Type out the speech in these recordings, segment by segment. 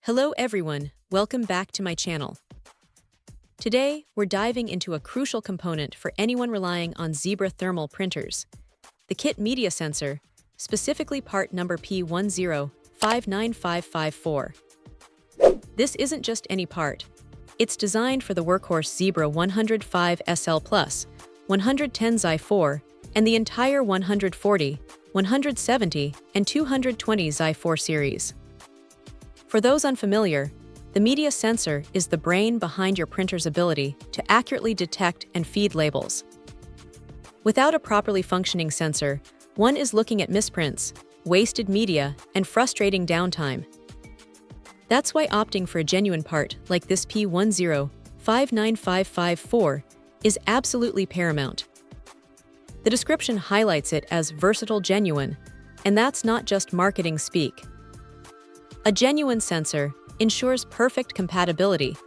Hello everyone, welcome back to my channel. Today, we're diving into a crucial component for anyone relying on Zebra thermal printers, the kit media sensor, specifically part number P1059554. This isn't just any part. It's designed for the workhorse Zebra 105 SL+, 110 Xi4, and the entire 140, 170, and 220 Xi4 series. For those unfamiliar, the media sensor is the brain behind your printer's ability to accurately detect and feed labels. Without a properly functioning sensor, one is looking at misprints, wasted media, and frustrating downtime. That's why opting for a genuine part like this P1059554 is absolutely paramount. The description highlights it as versatile genuine, and that's not just marketing speak. A genuine sensor ensures perfect compatibility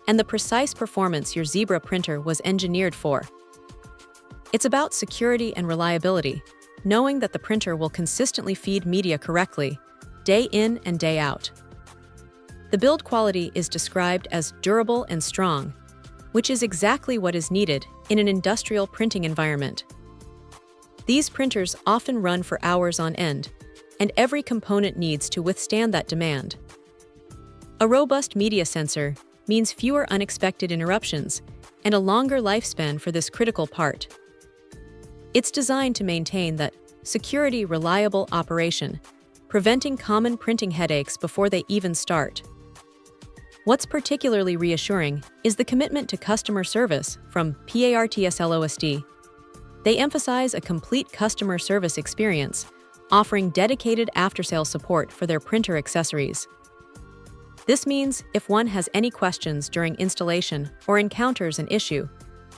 and the precise performance your Zebra printer was engineered for. It's about security and reliability, knowing that the printer will consistently feed media correctly, day in and day out. The build quality is described as durable and strong, which is exactly what is needed in an industrial printing environment. These printers often run for hours on end, and every component needs to withstand that demand. A robust media sensor means fewer unexpected interruptions and a longer lifespan for this critical part. It's designed to maintain that security, reliable operation, preventing common printing headaches before they even start. What's particularly reassuring is the commitment to customer service from PARTSLOSD. They emphasize a complete customer service experience, offering dedicated after-sale support for their printer accessories. This means if one has any questions during installation or encounters an issue,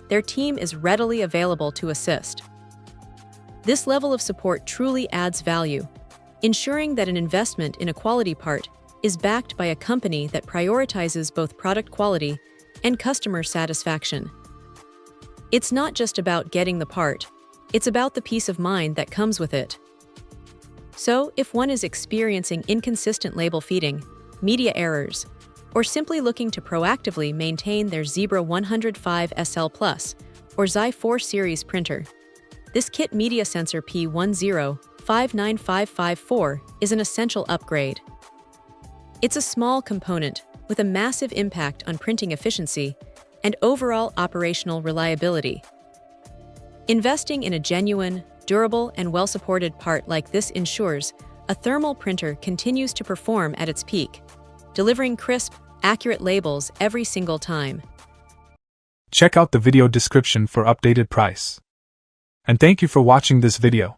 their team is readily available to assist. This level of support truly adds value, ensuring that an investment in a quality part is backed by a company that prioritizes both product quality and customer satisfaction. It's not just about getting the part, it's about the peace of mind that comes with it. So, if one is experiencing inconsistent label feeding, media errors, or simply looking to proactively maintain their Zebra 105 SL+, or Xi4 series printer, this kit media sensor P1059554 is an essential upgrade. It's a small component with a massive impact on printing efficiency and overall operational reliability. Investing in a genuine, durable, and well-supported part like this ensures a thermal printer continues to perform at its peak, delivering crisp, accurate labels every single time. Check out the video description for updated price. And thank you for watching this video.